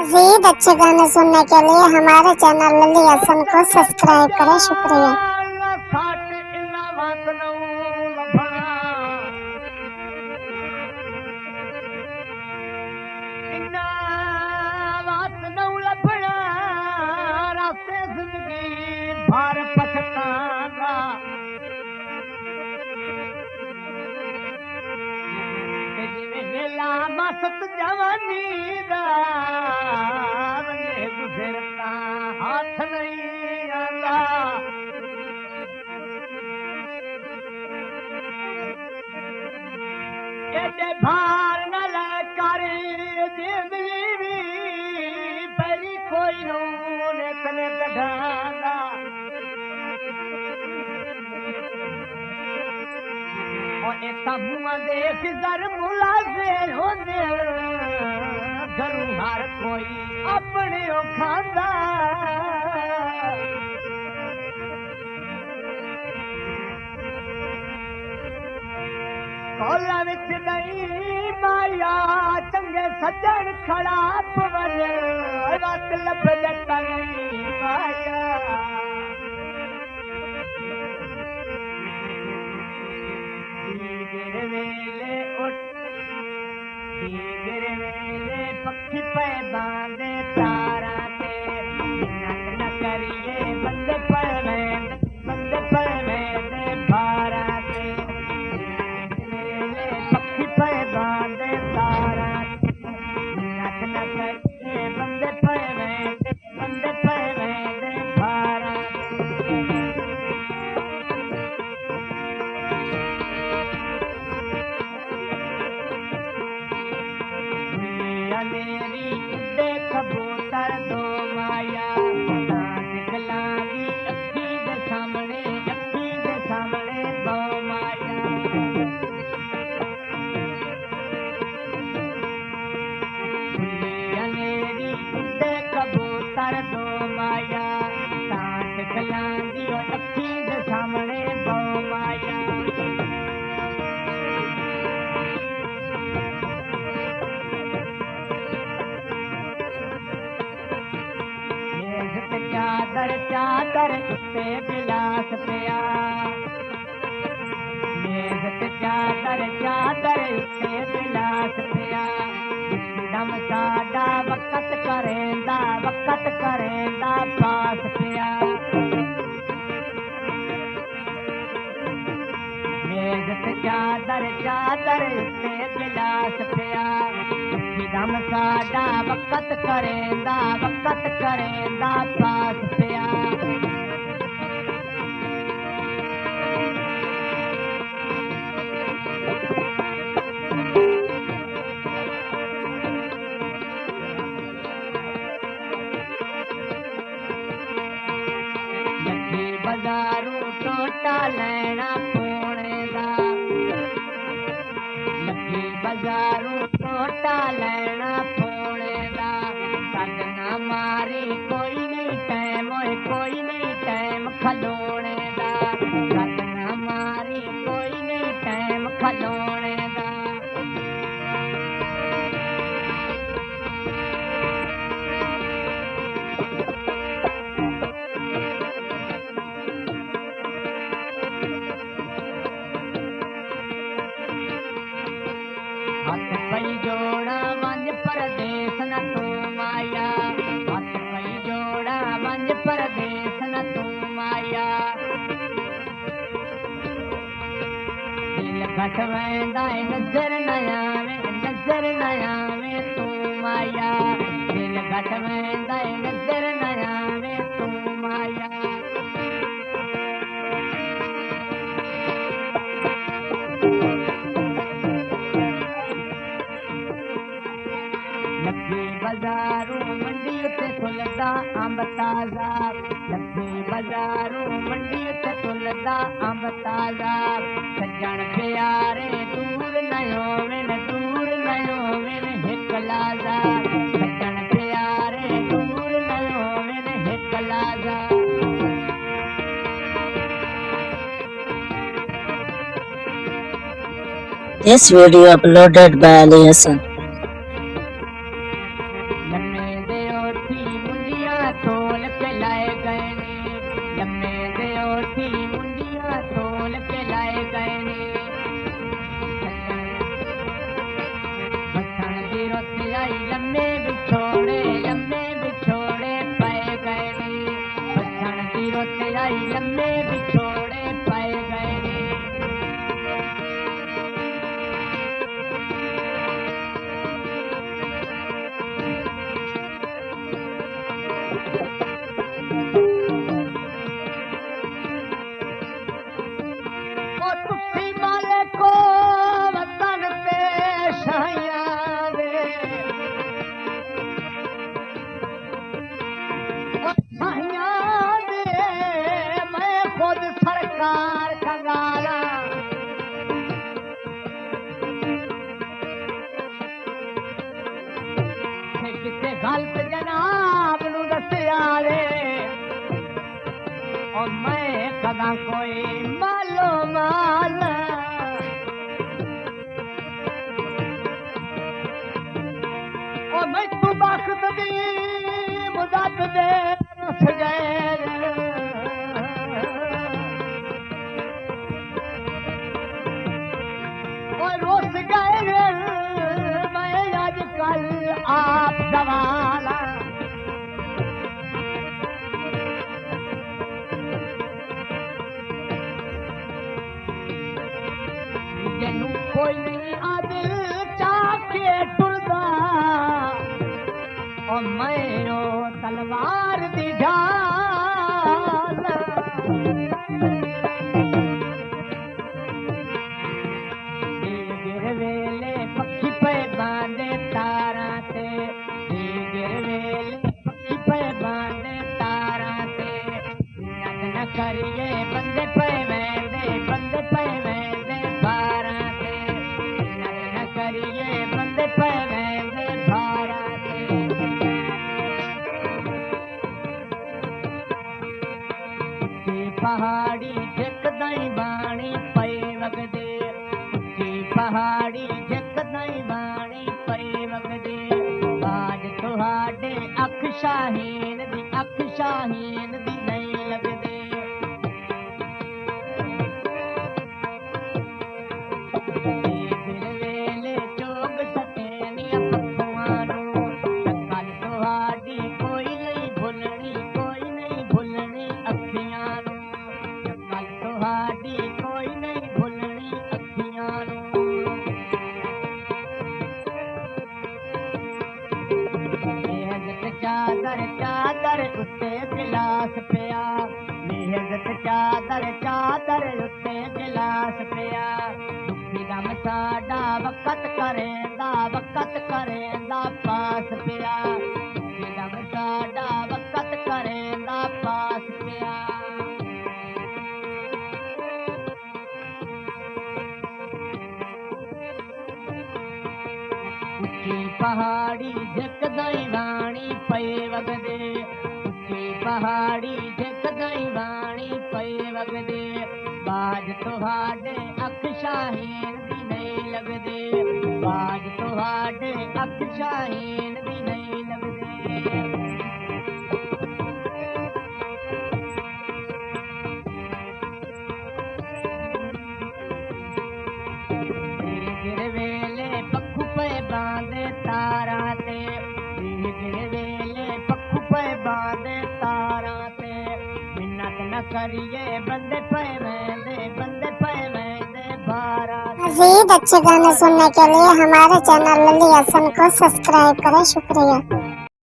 मजीद अच्छे गाने सुनने के लिए हमारे चैनल लली हसन को सब्सक्राइब करें। शुक्रिया। भार पछताना जिवें वेला मस्त जवानी दा वंदे गुजरता हाथ नहीं आंदा एडे भार न ले कर जिंदगी परी कोई नूने तने कढांदा और इतना मुआ देख जर मुलाजे होंदे घरू हर कोई अपने ओ खांदा कोला विच नहीं माया चंगे सज्जन खड़ा पवन रात लब जता नहीं माया दीगर वेले उठ दीगर वेले पक्षी पे बांधे तारा ते नक न करिए बंदे पर में भारा ते पक्षी पे बांधे तारा नक न करिए बंदे पर में भारा मेरी उड़े कबूतर दो माया निकलांगी अखी दे सामने दो माया मेरी उड़े कबूतर दो माया निकलांगी अखी दे सामने दो माया चादर उत्ते बिलास पिया मेज ते चादर उत्ते बिलास पिया दम साडा वक़्त करेंदा पास पिया मेज ते चादर उत्ते बिलास पिया दम साडा वक़्त करेंदा पास पिया लखी बाजारू टोटा लेना पोने दा लखी बाजारू टोटा लेना पोने दा सजना मारी कोई नहीं टाइम खलोने दा सजना मारी कोई नहीं टाइम खलोने दा हथ पई जोड़ा वंज परदेस न तू माया हथ पई जोड़ा वंज परदेस न तू माया दिल घट वेंदा नजर न आवे तू माया दिल घट वेंदा नजर न आवे तू माया लखी बाजारू मंडी ते खुलदा अंब ताजा लखी बाजारू मंडी ते खुलदा अंब ताजा सज्जन प्यारे दूर न होवेन हिक लाजा सज्जन प्यारे दूर न होवेन हिक लाजा This video uploaded by Ali Hassan. लम्मे दे ओठी मुंडियां तोल के लाए गए ने लम्मे दे ओठी मुंडियां तोल के लाए गए ने बसन दी रुत आई लम्मे बिछोड़े पाए गए ने बसन दी रुत आई लम्मे बिछोड़े पाए गए ने सरकार कंगाला किसे गलत जनाब नू दसिया रे और मैं कदा कोई मालो माल और मैं तू बख्त दी मुदत दे रुस गए रोस गए मैं आजकल आप सवाला जिन्नू कोई नहीं आदिल चाके टुरदा और मेरो तलवार दी ढाल बांधे तारा ते गिर वेले पक्षी पे बांधे तारा ते न करिए बंदे पे वैदे बारा ते न करिए बंदे पे वैदे बारा ते उच्ची पहाड़ी जकदाई बाणी पे वगदे उच्ची पहाड़ी जकदाई बाणी अख शाहीन दी नहीं लगदे वेले चोग सतेनिया पप्पुआं नू शक्ल तुहाडी कोई नहीं भुलनी अखियां नू शक्ल तुहाडी कोई नहीं भुलनी अखियां नू चादर उत्ते गिलास पिया मेहनत चादर उत्ते गिलास पिया दुखी दम साडा वक़्त करेंदा पास पिया दुखी दम साडा वक़्त करेंदा पास पिया उच्ची पहाड़ी जकदाई वाणी पे वगदे उच्ची पहाड़ी जकदाई वाणी पे वगदे बाज तुहाडे अख शाहीन दी नहीं लगदे बाज तुहाडे अख शाहीन दी नहीं लगदे गिर वेले पक्खू पे बांधे तारा ते गिर वेले पक्खू पे बांधे तारा ते मिन्नत न करिए बंदे पे वैदे बारा मज़ीद अच्छे गाने सुनने के लिए हमारे चैनल लली हसन को सब्सक्राइब करें। शुक्रिया।